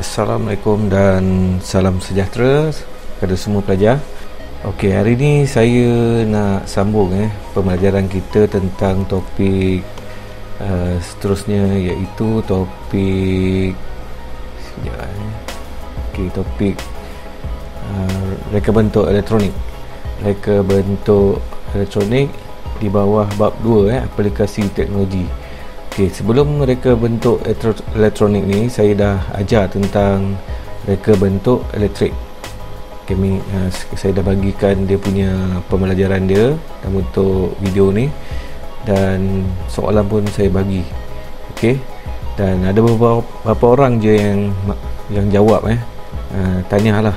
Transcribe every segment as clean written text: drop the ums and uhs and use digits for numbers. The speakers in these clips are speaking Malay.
Assalamualaikum dan salam sejahtera kepada semua pelajar. Okey, hari ni saya nak sambung pembelajaran kita tentang topik seterusnya, iaitu topik topik reka bentuk elektronik. Reka bentuk elektronik di bawah bab 2, aplikasi teknologi. Okey, sebelum reka bentuk elektronik ni, saya dah ajar tentang reka bentuk elektrik. Saya dah bagikan dia punya pembelajaran dia dalam bentuk video ni, dan soalan pun saya bagi. Okey, dan ada beberapa orang je yang jawab. Tahniahlah,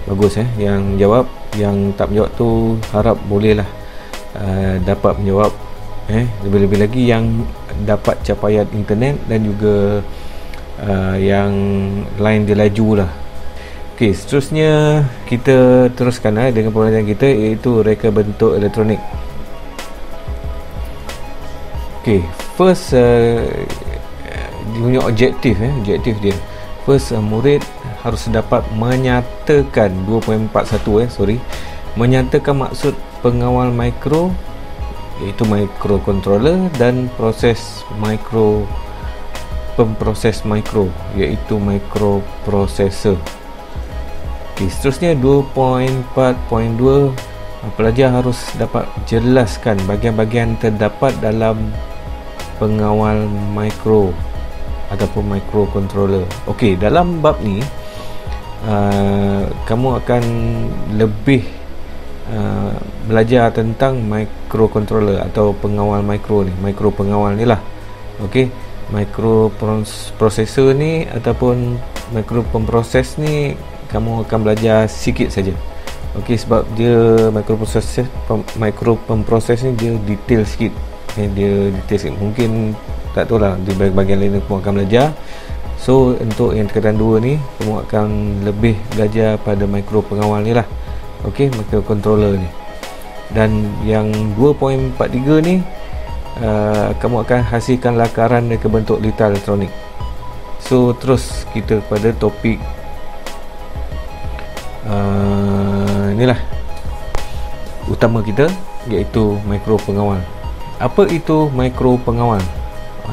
bagus. Yang jawab, yang tak menjawab tu harap bolehlah dapat menjawab. Lebih-lebih lagi yang dapat capaian internet dan juga yang lain dia laju lah. Okey, seterusnya kita teruskan dengan pembelajaran kita, iaitu reka bentuk elektronik. Okey, first dia punya objektif dia. First, murid harus dapat menyatakan menyatakan maksud pengawal mikro, iaitu microcontroller, dan pemproses mikro, iaitu microprocessor. Okey, seterusnya 2.4.2, pelajar harus dapat jelaskan bahagian-bahagian terdapat dalam pengawal mikro ataupun microcontroller. Okey, dalam bab ni kamu akan lebih belajar tentang microcontroller atau pengawal mikro pengawal ni lah. Okey, microprocessor ni ataupun micropemproses ni kamu akan belajar sikit saja. Okey, sebab dia micropemproses ni dia detail sikit. Mungkin tak tahu lah di bahagian lain kamu akan belajar. So untuk yang tingkatan 2 ni, kamu akan lebih belajar pada mikro pengawal ni lah. Okey, microcontroller ni. Dan yang 2.43 ni, kamu akan hasilkan lakaran reka bentuk data elektronik. So terus kita pada topik inilah utama kita, iaitu mikro pengawal. Apa itu mikro pengawal?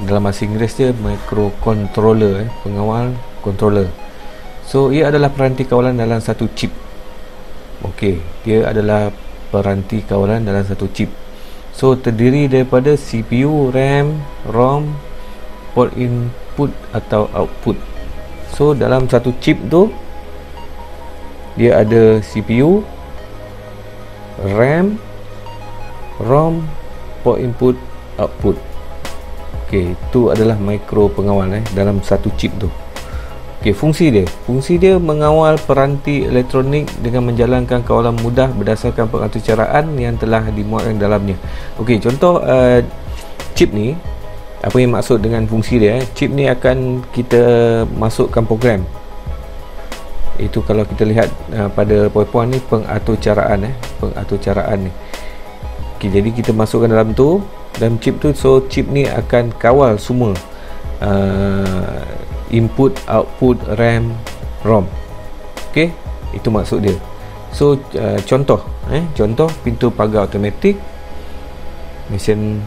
Dalam bahasa Inggeris dia microcontroller, pengawal controller. So ia adalah peranti kawalan dalam satu chip. Okey, dia adalah peranti kawalan dalam satu chip. So terdiri daripada CPU, RAM, ROM, port input atau output. So dalam satu chip tu dia ada CPU, RAM, ROM, port input, output. Okey, itu adalah mikro pengawal dalam satu chip tu. Okey, fungsi dia mengawal peranti elektronik dengan menjalankan kawalan mudah berdasarkan pengaturcaraan yang telah dimuatkan dalamnya. Okey, contoh chip ni, apa yang maksud dengan fungsi dia? Chip ni akan kita masukkan program. Itu kalau kita lihat pada poin-poin ni, pengaturcaraan ni. Okey, jadi kita masukkan dalam chip tu. So chip ni akan kawal semua input, output, RAM, ROM. Okey, itu maksud dia. So contoh pintu pagar automatik, mesin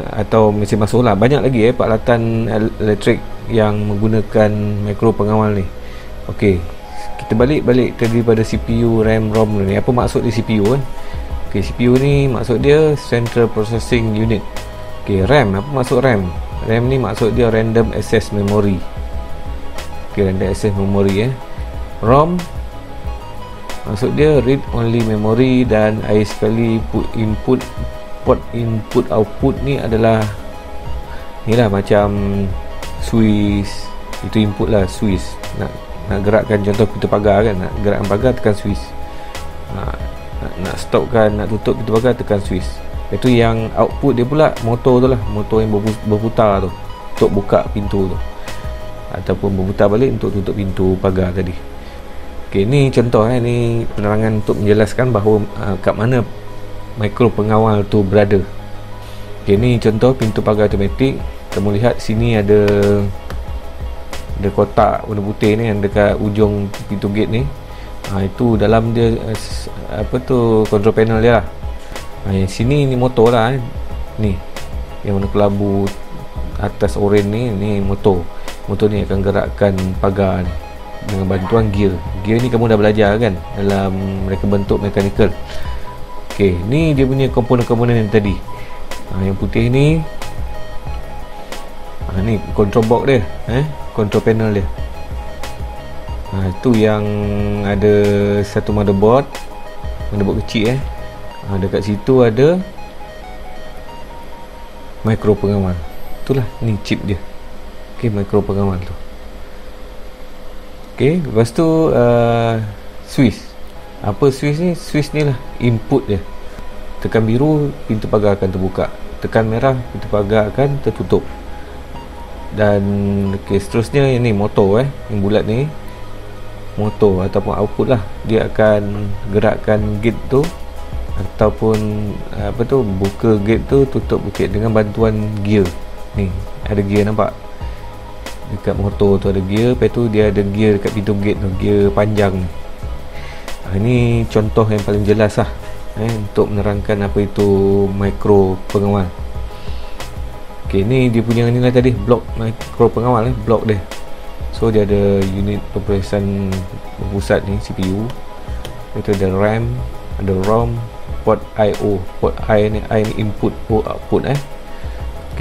atau mesin masuk lah. Banyak lagi peralatan elektrik yang menggunakan mikro pengawal ni. Okey, kita balik tadi pada CPU, RAM, ROM ni. Apa maksud di CPU Okey, CPU ni maksud dia Central Processing Unit. Okey, RAM, apa maksud RAM? RAM ni maksud dia Random Access Memory. Okey, Random Access Memory. ROM maksud dia Read Only Memory, dan akhir sekali port input output ni adalah macam switch. Itu input lah, switch. Nak gerakkan, contoh pintu pagar kan, nak gerakkan pagar tekan switch. Nak stopkan, nak tutup pintu pagar tekan switch. Itu yang output dia pula motor tu lah, motor yang berputar tu untuk buka pintu tu, ataupun berputar balik untuk tutup pintu pagar tadi. Okey, ni contoh ni penerangan untuk menjelaskan bahawa kat mana mikro pengawal tu berada. Okey, ni contoh pintu pagar automatik. Kamu lihat sini ada Ada kotak warna putih ni yang dekat ujung pintu gate ni. Itu dalam dia control panel dia lah. Yang sini ni motor lah ni yang warna kelabu atas oren ni motor ni akan gerakkan pagar ni dengan bantuan gear ni. Kamu dah belajar kan dalam mereka bentuk mechanical. ok, ni dia punya komponen-komponen yang tadi. Yang putih ni ni control box dia, control panel dia. Itu yang ada satu motherboard kecil. Dekat situ ada mikro pengawal. Itulah ni chip dia. ok, mikro pengawal tu. ok, lepas tu switch. Apa switch ni? Switch ni lah input dia. Tekan biru, pintu pagar akan terbuka. Tekan merah, pintu pagar akan tertutup. Dan seterusnya yang ni motor yang bulat ni motor ataupun output lah. Dia akan gerakkan gate tu ataupun buka gate tu, tutup gate dengan bantuan gear. Ni ada gear, nampak dekat motor tu ada gear. Lepas tu dia ada gear dekat pintu gate tu, gear panjang ni. Ini contoh yang paling jelas lah untuk menerangkan apa itu mikro pengawal. ok, ni dia punya ni lah tadi, blok mikro pengawal blok dia. So dia ada unit pemprosesan pusat ni, CPU. Itu ada RAM, ada ROM, port IO. Port I ni input, O output. ok,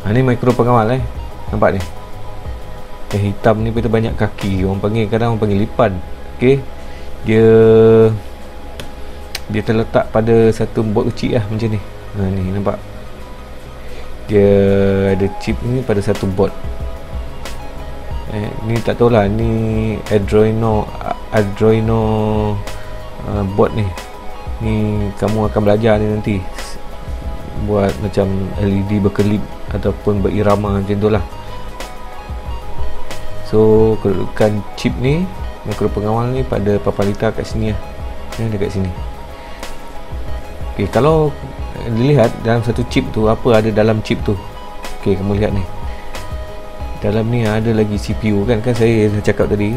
ni mikro pengawal nampak ni. Yang hitam ni betul banyak kaki, orang panggil, kadang orang panggil lipan. ok, dia terletak pada satu board kecil lah macam ni. Ni nampak dia ada chip ni pada satu board. Ni tak tahulah, ni Arduino board ni kamu akan belajar ni nanti, buat macam LED berkelip ataupun berirama macam tu lah. So kedudukan chip ni, mikro pengawal ni pada papan litar kat sini lah, dekat sini. ok, kalau dilihat dalam satu chip tu, apa ada dalam chip tu. ok, kamu lihat ni, dalam ni ada lagi CPU kan saya dah cakap tadi.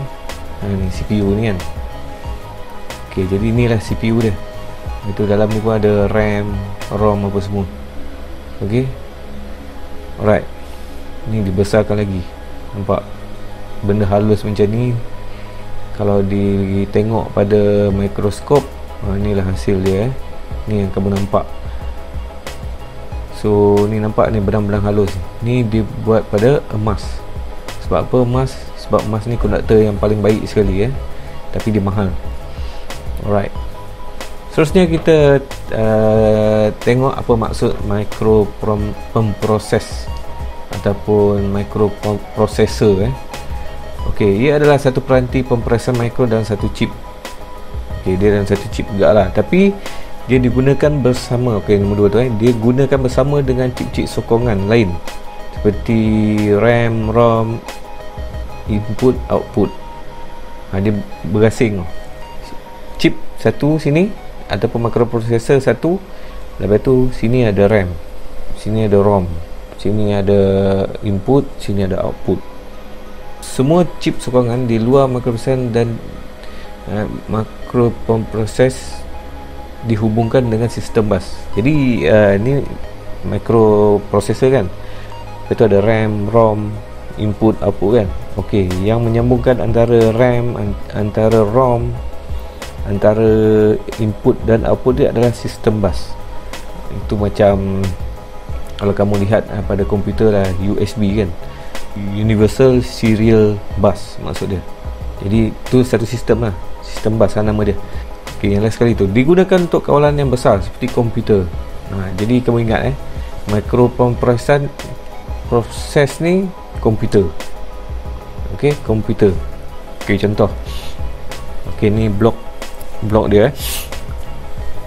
Ni CPU ni kan. ok, jadi inilah CPU dia. Itu dalam ni pun ada RAM, ROM apa semua. ok, alright, ni dibesarkan lagi. Nampak benda halus macam ni, kalau ditengok pada mikroskop, inilah hasil dia. Ni yang kamu nampak. So ni nampak ni benang-benang halus. Ni dibuat pada emas. Sebab apa emas? Sebab emas ni konduktor yang paling baik sekali tapi dia mahal. Alright. Seterusnya kita tengok apa maksud mikro pemproses ataupun microprocessor. ok, ia adalah satu peranti pemprosesan mikro dalam satu chip. ok, dia dalam satu chip jugalah, tapi dia digunakan bersama. ok, nombor 2 tu dia gunakan bersama dengan chip-chip sokongan lain seperti RAM, ROM, input, output. Dia berasing. Chip satu sini ataupun microprocessor satu, lepas tu sini ada RAM, sini ada ROM, sini ada input, sini ada output. Semua chip sokongan di luar microprocessor dan microprocessor dihubungkan dengan sistem bus. Jadi ni microprocessor kan, lepas tu ada RAM, ROM, input, output kan. ok, yang menyambungkan antara RAM, antara ROM, antara input dan output dia adalah sistem bus. Itu macam kalau kamu lihat pada komputer lah, USB kan, Universal Serial Bus maksud dia. Jadi tu satu sistem lah, sistem bus lah nama dia. ok, yang last sekali tu digunakan untuk kawalan yang besar seperti komputer. Jadi kamu ingat microprocessor proses ni komputer. ok, komputer. ok, contoh. ok, ni blok dia.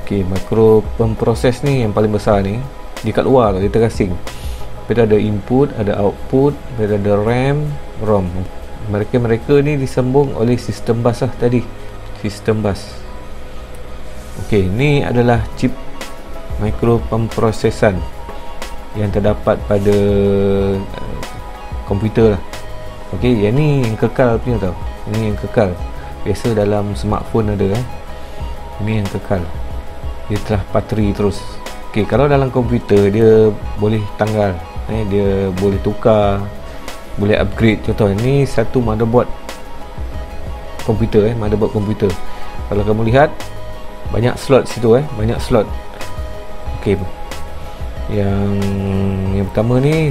ok, microprocessor ni yang paling besar ni, dia kat luar dia terasing. Lepas ada input, ada output, lepas ada RAM, ROM. Mereka ni disambung oleh sistem bus lah tadi, sistem bus. ok, ni adalah chip microprocessor yang terdapat pada komputer lah. Okey, yang ni yang kekal punya tau. Ini yang kekal. Biasa dalam smartphone ada Ini yang kekal. Dia telah bateri terus. Okey, kalau dalam komputer dia boleh tanggal, dia boleh tukar, boleh upgrade. Contoh ni satu motherboard komputer, motherboard komputer. Kalau kamu lihat banyak slot situ, banyak slot. Okey. Yang pertama ni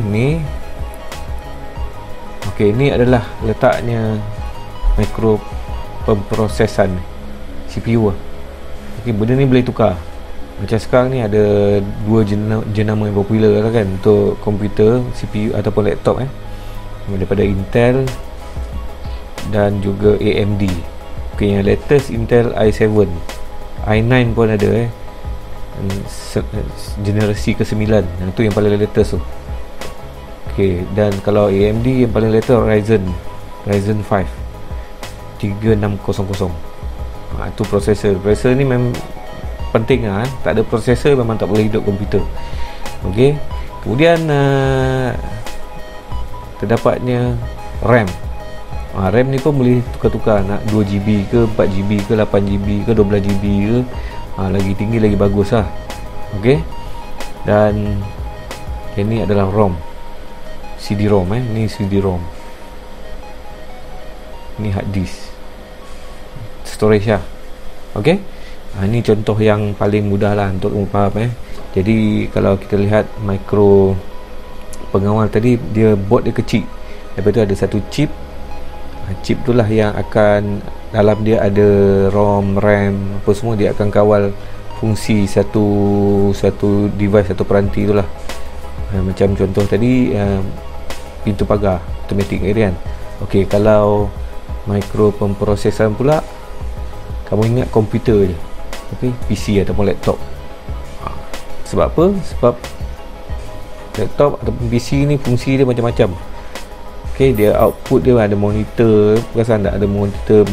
okey, ni adalah letaknya mikro pemprosesan CPU okey, benda ni boleh tukar. Macam sekarang ni ada dua jenama yang popular lah kan untuk komputer CPU ataupun laptop daripada Intel dan juga AMD. Okey, yang latest Intel i7, i9 pun ada generasi ke-9. Yang tu yang paling latest tu. Okey, dan kalau AMD yang paling latest Ryzen 5 3600. Itu prosesor ni memang penting tak ada prosesor memang tak boleh hidup komputer. Okey, kemudian terdapatnya RAM. RAM ni pun boleh tukar-tukar, nak 2GB ke 4GB ke 8GB ke 12GB ke, lagi tinggi lagi bagus lah. Okey, dan ini adalah ROM, CD-ROM. Ni CD-ROM, ni hard disk storage lah. Okey, ini contoh yang paling mudah lah untuk kamu faham. Jadi kalau kita lihat mikro pengawal tadi, dia board dia kecil, lepas tu ada satu chip. Chip tu lah yang akan, dalam dia ada ROM, RAM, apa semua, dia akan kawal fungsi satu device, satu peranti tu lah. Macam contoh tadi pintu pagar automatic kan. Okey, kalau mikro pemprosesan pula, kamu ingat komputer je. Okey, PC ataupun laptop. Sebab apa? Sebab laptop ataupun PC ni fungsi dia macam-macam. Okey, dia output dia ada monitor, perasan tak? Ada monitor,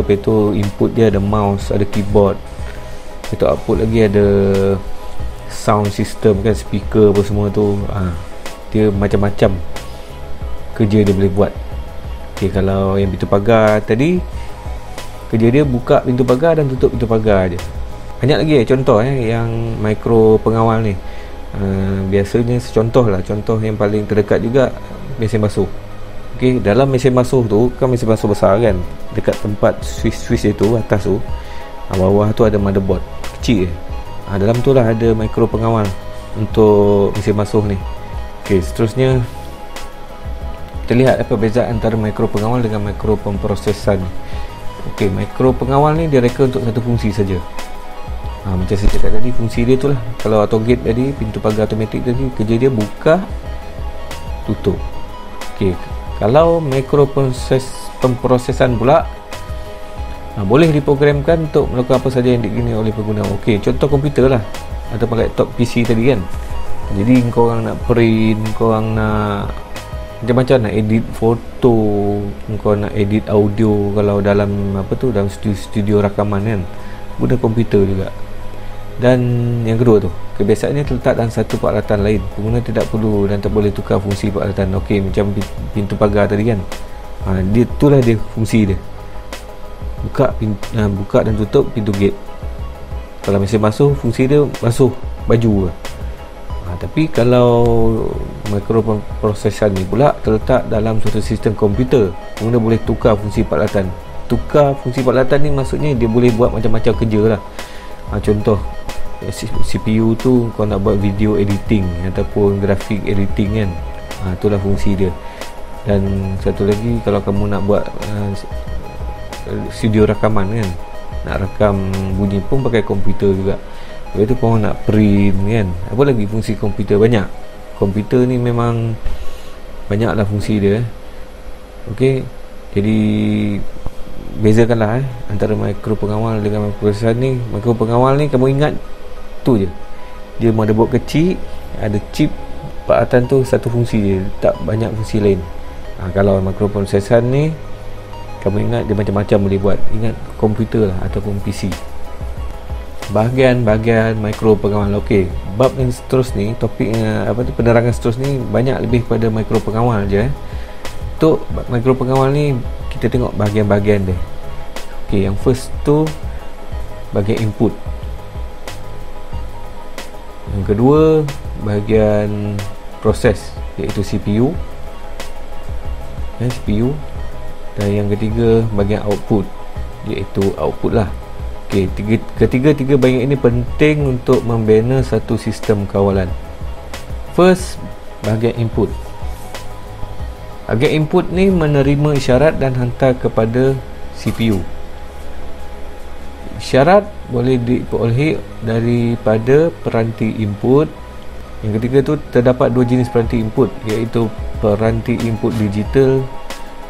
lepas tu input dia ada mouse, ada keyboard. Lepas tu output lagi ada sound system kan, speaker apa semua tu. Dia macam-macam kerja dia boleh buat. Okey, kalau yang pintu pagar tadi, kerja dia buka pintu pagar dan tutup pintu pagar je. Banyak lagi contoh yang mikro pengawal ni. Biasanya contoh yang paling terdekat juga mesin basuh. Okey, dalam mesin basuh tu kan, mesin basuh besar kan, dekat tempat switch itu atas tu, bawah tu ada motherboard kecil. Dalam tu lah ada mikro pengawal untuk mesin basuh ni. Okey, seterusnya kita lihat apa perbezaan antara mikro pengawal dengan mikro pemprosesan. Okey, mikro pengawal ni dia reka untuk satu fungsi saja. Macam saya cakap tadi, fungsi dia tu lah. Kalau auto gate tadi, pintu pagar automatik tadi, kerja dia buka, tutup. Okey, kalau mikro pemprosesan pula, boleh diprogramkan untuk melakukan apa saja yang diingini oleh pengguna. Okey, contoh komputer lah ataupun laptop PC tadi kan. Jadi korang nak print, korang nak macam-macam, nak edit foto, kau nak edit audio, kalau dalam dalam studio rakaman kan, guna komputer juga. Dan yang kedua tu, kebiasaannya terletak dalam satu peralatan lain. Pengguna tidak perlu dan tak boleh tukar fungsi peralatan. Okey, macam pintu pagar tadi kan, dia itulah dia fungsi dia, buka dan tutup pintu gate. Kalau mesin basuh, fungsi dia basuh baju. Tapi kalau mikroprosesan ni pula terletak dalam suatu sistem komputer, pengguna boleh tukar fungsi peralatan. Tukar fungsi peralatan ni maksudnya dia boleh buat macam-macam kerja lah. Contoh CPU tu, kau nak buat video editing ataupun grafik editing kan, itulah fungsi dia. Dan satu lagi, kalau kamu nak buat studio rakaman kan, nak rakam bunyi pun pakai komputer juga. Lepas tu kau nak print kan, apa lagi fungsi komputer banyak. Komputer ni memang banyaklah fungsi dia. Okey, jadi bezakanlah antara mikro pengawal dengan mikroprosesan ni. Mikro pengawal ni kamu ingat tu je, dia motherboard kecil, ada chip, peralatan tu satu fungsi je, tak banyak fungsi lain. Kalau mikroprosesan ni kamu ingat dia macam-macam boleh buat. Ingat komputer lah ataupun PC. Bahagian-bahagian mikro pengawal. Okey, bab yang seterus ni, topik penerangan seterus ni banyak lebih pada mikro pengawal je. untuk mikro pengawal ni kita tengok bahagian-bahagian dia. Okey, yang first tu bahagian input. Yang kedua bahagian proses, iaitu CPU. CPU. Dan yang ketiga bahagian output, iaitu output lah. Okey, ketiga bahagian ini penting untuk membina satu sistem kawalan. First, bahagian input. Bahagian input ni menerima isyarat dan hantar kepada CPU. Isyarat boleh diperolehi daripada peranti input. Yang ketiga tu, terdapat dua jenis peranti input, iaitu peranti input digital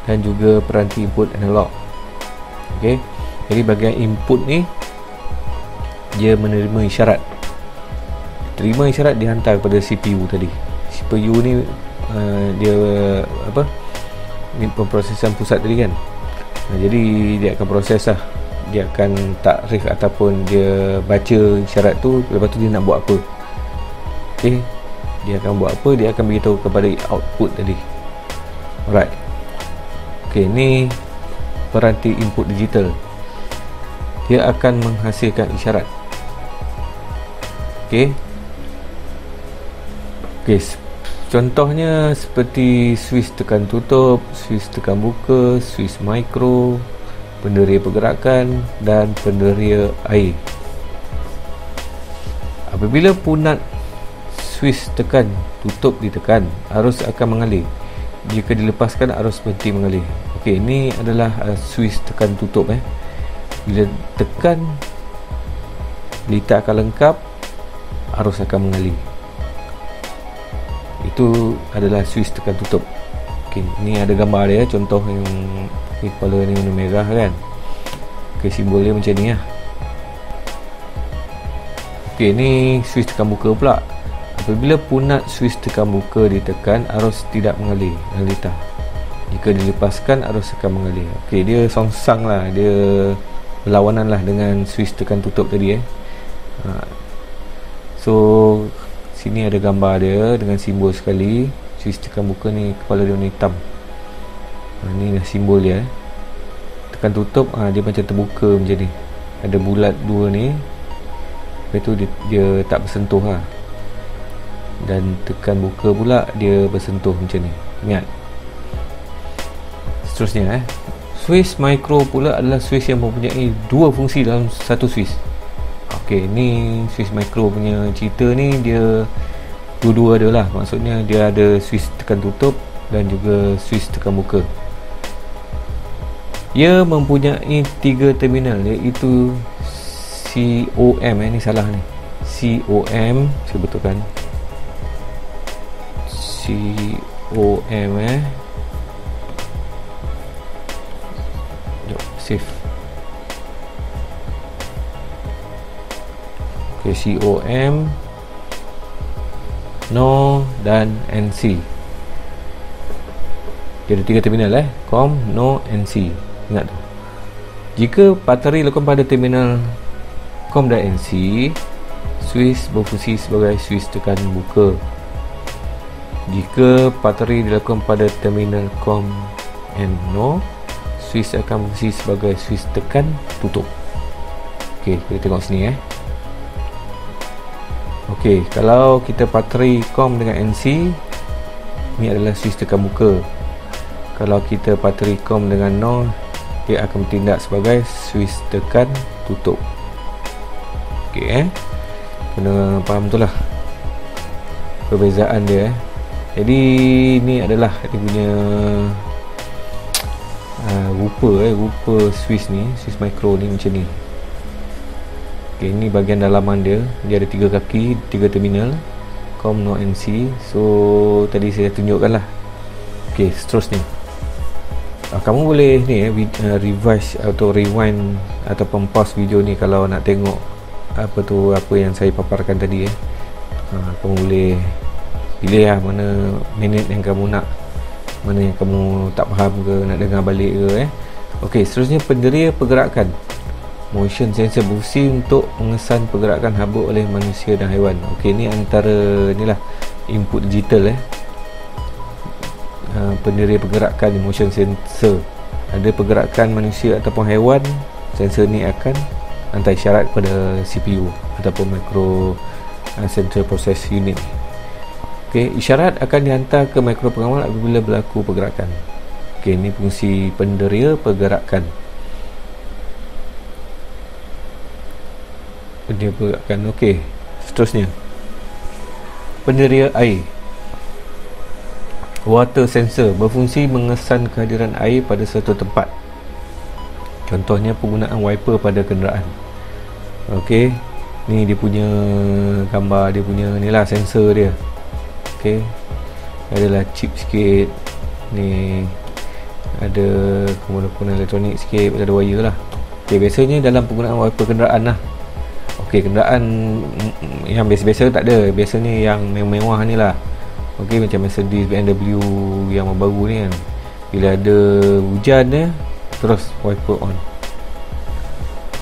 dan juga peranti input analog. Okey, jadi bahagian input ni dia menerima isyarat, terima isyarat, dihantar kepada CPU tadi. CPU ni dia apa, ni pemprosesan pusat tadi kan. Jadi dia akan proses lah, dia akan takrif ataupun dia baca isyarat tu, lepas tu dia nak buat apa. Okey, dia akan buat apa, dia akan beritahu kepada output tadi. Alright. Okey, ni peranti input digital. Dia akan menghasilkan isyarat. Okey. Okey, contohnya seperti switch tekan tutup, switch tekan buka, switch mikro, penderia pergerakan dan penderia air. Apabila punat switch tekan tutup ditekan, arus akan mengalir. Jika dilepaskan, arus berhenti mengalir. Okey, ini adalah switch tekan tutup. Bila tekan, liter akan lengkap, arus akan mengalir. Itu adalah switch tekan tutup. Okey, ni ada gambar dia, contoh yang kepala ni warna merah kan. Okey, simbol dia macam ni lah. Okey, ni switch tekan buka pula. Apabila punat switch tekan buka ditekan, arus tidak mengalir dalam liter. Jika dilepaskan, arus akan mengalir. Okey, dia songsang lah, dia berlawanan lah dengan switch tekan tutup tadi. So sini ada gambar dia dengan simbol sekali. Switch tekan buka ni kepala dia warna hitam. Ni dah simbol dia. Tekan tutup, dia macam terbuka macam ni, ada bulat dua ni. Lepas tu dia tak bersentuh lah. Dan tekan buka pula dia bersentuh macam ni. Ingat. Seterusnya switch micro pula adalah switch yang mempunyai dua fungsi dalam satu switch. Okey, ni switch micro punya cerita ni, dia dua-dua ada lah. Maksudnya dia ada switch tekan tutup dan juga switch tekan buka. Ia mempunyai 3 terminal, iaitu COM. Ni salah ni, COM, saya betulkan, COM. Jom save. Okay, COM, NO dan NC. Dia ada 3 terminal COM, NO, NC. Ingat tu. Jika bateri letakkan pada terminal COM dan NC, switch berfungsi sebagai switch tekan buka. Jika bateri dilakukan pada terminal COM and NO, switch akan berfungsi sebagai switch tekan tutup. Okey, kita tengok sini Okey, kalau kita bateri COM dengan NC, ni adalah switch tekan buka. Kalau kita bateri COM dengan NO, dia akan bertindak sebagai switch tekan tutup. Okey, kena faham betul lah perbezaan dia. Jadi ni adalah dia punya rupa switch ni, switch micro ni macam ni. Okey, ni bahagian dalaman dia. Dia ada 3 kaki, 3 terminal COM, NO, NC. So tadi saya tunjukkan lah. Okey, seterusnya kamu boleh ni revise atau rewind ataupun pause video ni kalau nak tengok apa yang saya paparkan tadi. Kamu boleh pilih lah mana minit yang kamu nak, mana yang kamu tak faham ke, nak dengar balik ke. Okey, seterusnya penderia pergerakan. Motion sensor berfungsi untuk mengesan pergerakan habuk oleh manusia dan haiwan. Okey, ni antara ni lah input digital. pendiri pergerakan, motion sensor. Ada pergerakan manusia ataupun haiwan, sensor ni akan hantar isyarat kepada CPU ataupun micro central process unit. Okey, isyarat akan dihantar ke micro pengawal apabila berlaku pergerakan. Okey, ini fungsi penderia pergerakan. Penderia pergerakan. Okey, seterusnya penderia air. Water sensor berfungsi mengesan kehadiran air pada suatu tempat. Contohnya penggunaan wiper pada kenderaan. Okey, ni dia punya gambar, dia punya ni lah sensor dia. Okey, adalah chip sikit ni, ada komponen elektronik sikit, ada wire lah. Okey, biasanya dalam penggunaan wiper kenderaan lah. Okey, kenderaan yang biasa-biasa tak ada, biasanya yang mewah-mewah ni lah. Okey, macam Mercedes, BMW yang baru ni kan, bila ada hujan dia terus wiper on.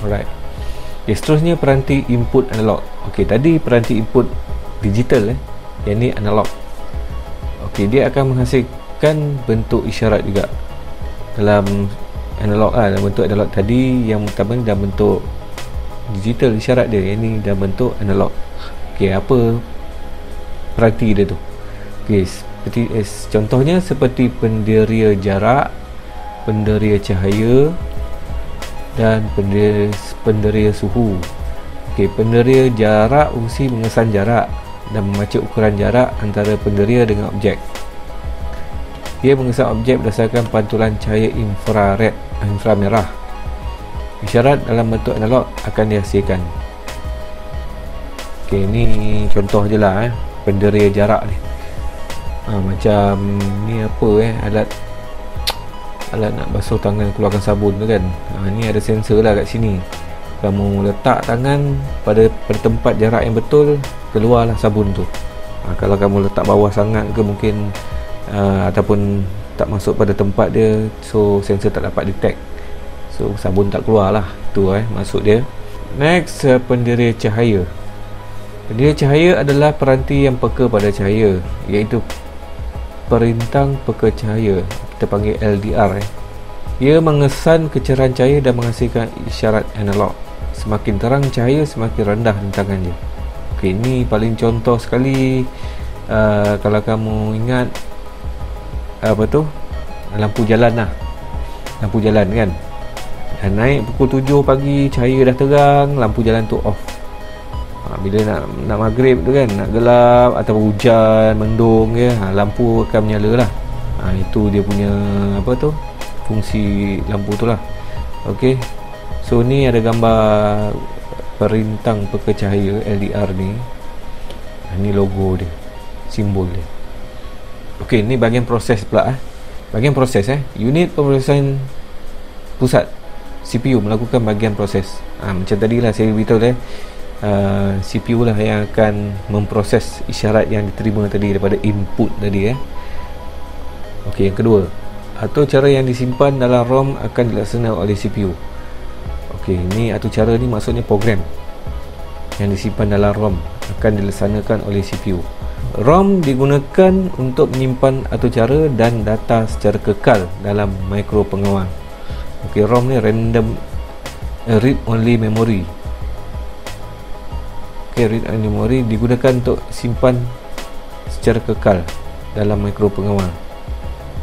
Alright. Okay, seterusnya peranti input analog. Okey, tadi peranti input digital yang ni analog. Okey, dia akan menghasilkan bentuk isyarat juga dalam analog lah. Dalam bentuk analog tadi, yang pertama dalam bentuk digital isyarat dia, yang ni dalam bentuk analog. Okey, apa peranti dia tu? Okey, seperti contohnya seperti penderia jarak, penderia cahaya dan penderia suhu. Okey, penderia jarak fungsi mengesan jarak dan membaca ukuran jarak antara penderia dengan objek. Ia mengesan objek berdasarkan pantulan cahaya inframerah. Isyarat dalam bentuk analog akan dihasilkan. Okey, ni contoh je lah penderia jarak ni. Macam ni apa alat nak basuh tangan, keluarkan sabun tu kan. Ni ada sensor lah kat sini. Kamu letak tangan pada tempat jarak yang betul, keluarlah sabun tu. Kalau kamu letak bawah sangat ke mungkin ataupun tak masuk pada tempat dia, so sensor tak dapat detect, so sabun tak keluar lah. Itu maksud dia. Next, penderia cahaya. Penderia cahaya adalah peranti yang peka pada cahaya, iaitu perintang peka cahaya, kita panggil LDR. Ia mengesan kecerahan cahaya dan menghasilkan isyarat analog. Semakin terang cahaya, semakin rendah rintangannya. Okey, ini paling contoh sekali. Kalau kamu ingat apa tu, lampu jalan lah, lampu jalan kan, naik pukul 7 pagi, cahaya dah terang, lampu jalan tu off. Bila nak maghrib tu kan, nak gelap atau hujan, mendung ke, lampu akan menyala lah. Itu dia punya apa tu, fungsi lampu tu lah. Okey, so ni ada gambar perintang peka cahaya LDR ni. Ni logo dia, simbol dia. Okey, ni bahagian proses pula. Bahagian proses unit pemrosesan pusat CPU melakukan bahagian proses. Macam tadi lah saya beritahu CPU lah yang akan memproses isyarat yang diterima tadi daripada input tadi. Okey, yang kedua, atau cara yang disimpan dalam ROM akan dilaksanakan oleh CPU. Okey, ni atau cara ni maksudnya program yang disimpan dalam ROM akan dilaksanakan oleh CPU. ROM digunakan untuk menyimpan atau cara dan data secara kekal dalam mikro pengawal. Okey, ROM ni random read only memory. Read only memory digunakan untuk simpan secara kekal dalam mikro pengawal.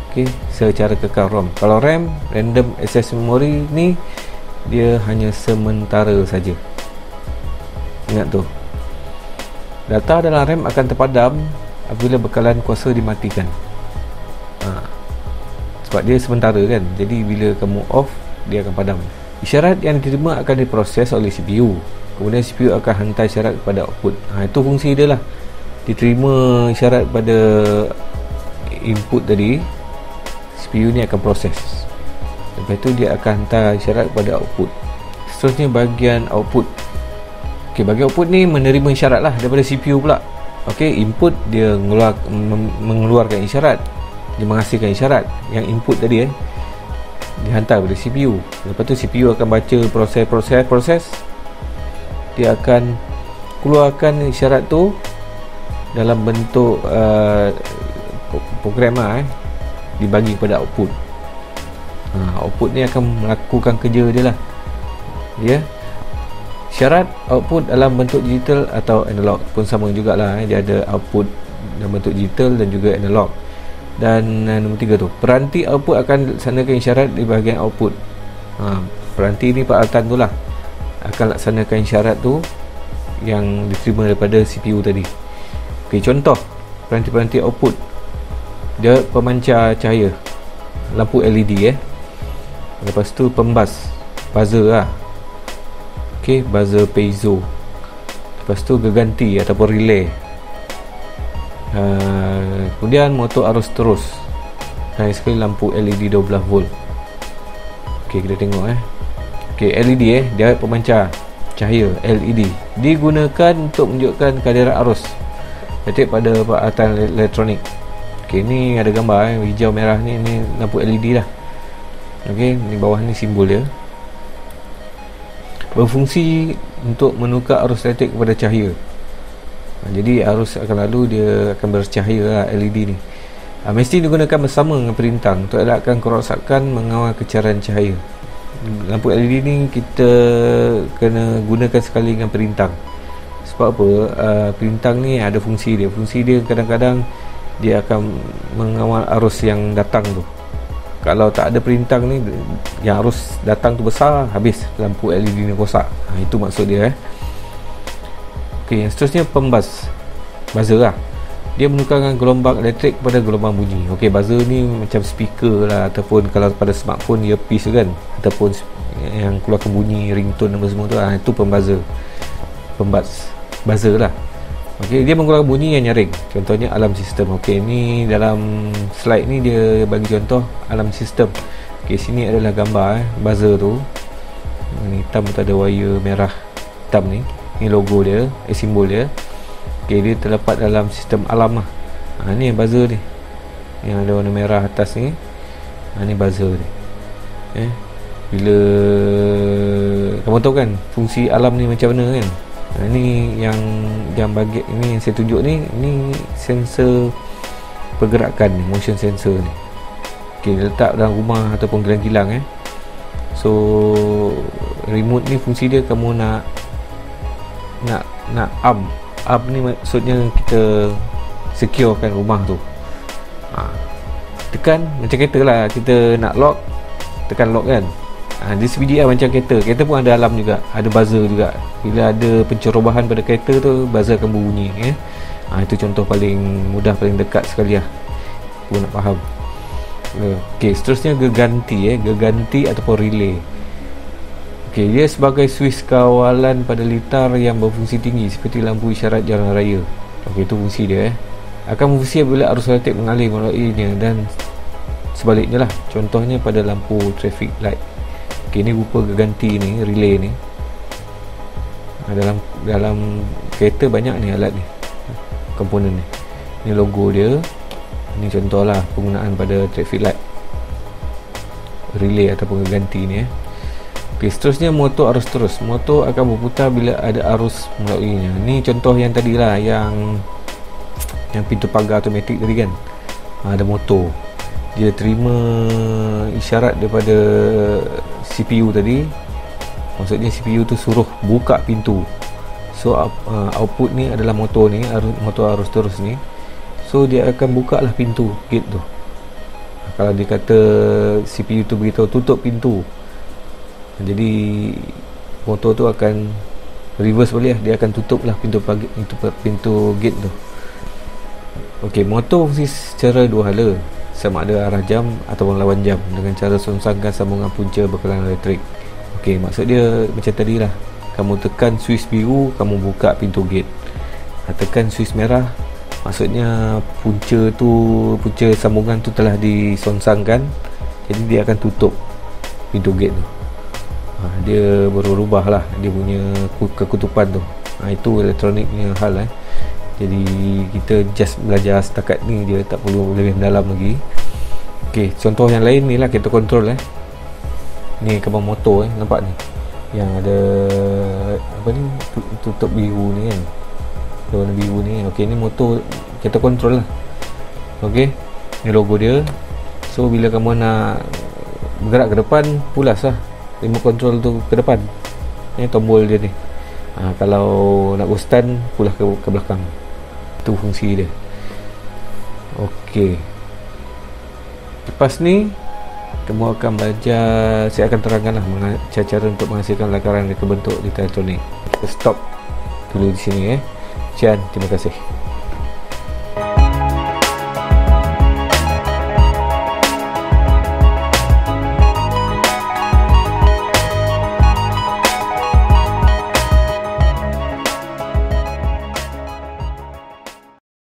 Okey, secara kekal ROM. Kalau RAM, random access memory ni, dia hanya sementara saja. Ingat tu. Data dalam RAM akan terpadam apabila bekalan kuasa dimatikan. Sebab dia sementara kan, jadi bila kamu off, dia akan padam. Isyarat yang diterima akan diproses oleh CPU. Kemudian CPU akan hantar isyarat kepada output. Itu fungsi dia lah. Diterima isyarat pada input tadi, CPU ni akan proses. Lepas tu dia akan hantar isyarat kepada output. Seterusnya bahagian output. Okey, bahagian output ni menerima isyarat lah daripada CPU pula. Okey, input dia mengeluarkan isyarat, dia menghasilkan isyarat. Yang input tadi dihantar kepada CPU. Lepas tu CPU akan baca, proses, dia akan keluarkan isyarat tu dalam bentuk program lah. dibagi kepada output. Output ni akan melakukan kerja dia lah. Syarat output dalam bentuk digital atau analog pun sama jugalah. Dia ada output dalam bentuk digital dan juga analog. Dan nombor 3 tu, peranti output akan laksanakan isyarat di bahagian output. Peranti ni peralatan tu lah akan laksanakan isyarat tu yang diterima daripada CPU tadi. Contoh peranti-peranti output, dia pemancar cahaya, lampu LED lepas tu pembas, buzzer lah, buzzer piezo, lepas tu geganti ataupun relay, kemudian motor arus terus, dan sekali lampu LED 12 volt. Kita tengok LED dia pemancar cahaya LED, digunakan untuk menunjukkan kehadiran arus elektrik pada peralatan elektronik. Ni ada gambar hijau merah ni lampu LED lah. Ni bawah ni simbol dia, berfungsi untuk menukar arus elektrik kepada cahaya. Jadi arus akan lalu, dia akan bercahaya lah LED ni. Mesti digunakan bersama dengan perintang untuk elakkan kerosakan mengawal kecaran cahaya. Lampu LED ni kita kena gunakan sekali dengan perintang. Sebab apa? Perintang ni ada fungsi dia. Fungsi dia kadang-kadang dia akan mengawal arus yang datang tu. Kalau tak ada perintang ni, yang arus datang tu besar, habis lampu LED ni rosak. Itu maksud dia. Yang seterusnya pembas, buzzer lah. Dia menukarkan gelombang elektrik kepada gelombang bunyi. Buzzer ni macam speaker lah, ataupun kalau pada smartphone earpiece kan, ataupun yang keluarkan bunyi ringtone apa semua tu, itu pembuzzer. Buzzer lah. Dia mengeluarkan bunyi yang nyaring, contohnya alarm sistem. Ni dalam slide ni dia bagi contoh alarm sistem. Sini adalah gambar buzzer tu. Ni hitam tu, ada wire merah hitam ni. Ni logo dia, simbol dia. Dia terdapat dalam sistem alarm lah. Ni yang buzzer ni, yang ada warna merah atas ni. Ni buzzer ni. Bila kamu tahu kan fungsi alarm ni macam mana kan. Ni yang bagi ini yang saya tunjuk ni sensor pergerakan ni, motion sensor ni. Letak dalam rumah ataupun kilang-kilang. So remote ni fungsi dia, kamu nak arm ni maksudnya kita securekan rumah tu. Tekan macam kereta lah, kita nak lock, tekan lock kan. Dia sebiji macam kereta pun ada alarm juga, ada buzzer juga. Bila ada pencerobohan pada kereta tu, buzzer akan berbunyi. Itu contoh paling mudah, paling dekat sekali lah aku nak faham. Seterusnya geganti ataupun relay. Dia sebagai suis kawalan pada litar yang berfungsi tinggi seperti lampu isyarat jalan raya. Itu fungsi dia. Akan berfungsi apabila arus elektrik mengalir melaluinya dan sebaliknya lah. Contohnya pada lampu traffic light. Ini rupa geganti ni, relay ni. Dalam kereta banyak ni alat ni, komponen ni. Ni logo dia. Ni contoh lah penggunaan pada traffic light, relay ataupun geganti ni. Seterusnya motor arus terus. Motor akan berputar bila ada arus melaluinya. Ni contoh yang tadi lah, yang pintu pagar automatik tadi kan. Ada motor, dia terima isyarat daripada CPU tadi. Maksudnya CPU tu suruh buka pintu. So output ni adalah motor ni, motor arus terus ni. So dia akan buka lah pintu, gate tu. Kalau dia kata CPU tu beritahu tutup pintu, jadi motor tu akan reverse balik lah. Dia akan tutup lah pintu gate tu. Motor fungsi secara dua hala, sama ada arah jam ataupun lawan jam, dengan cara songsangkan sambungan punca bekalan elektrik. Maksud dia macam tadi lah, kamu tekan suis biru, kamu buka pintu gate. Tekan suis merah, maksudnya punca sambungan tu telah disongsangkan, jadi dia akan tutup pintu gate tu. Dia berubah lah dia punya kekutupan tu. Itu elektroniknya hal. Jadi kita just belajar setakat ni je, tak perlu lebih mendalam lagi. Contoh yang lain ni lah, kereta kontrol. Ni kabang motor nampak ni, yang ada apa ni, tutup biru ni kan, warna biru ni. Ni motor kereta kontrol lah. Ni logo dia. So bila kamu nak bergerak ke depan, pulas lah remote control tu ke depan, tombol dia ni. Kalau nak go stand, pulas ke belakang. Itu fungsi dia. Okey, lepas ni kamu akan belajar, saya akan terangkan lah cara untuk menghasilkan lakaran reka bentuk di elektronik. Kita stop dulu di sini. Sekian, terima kasih.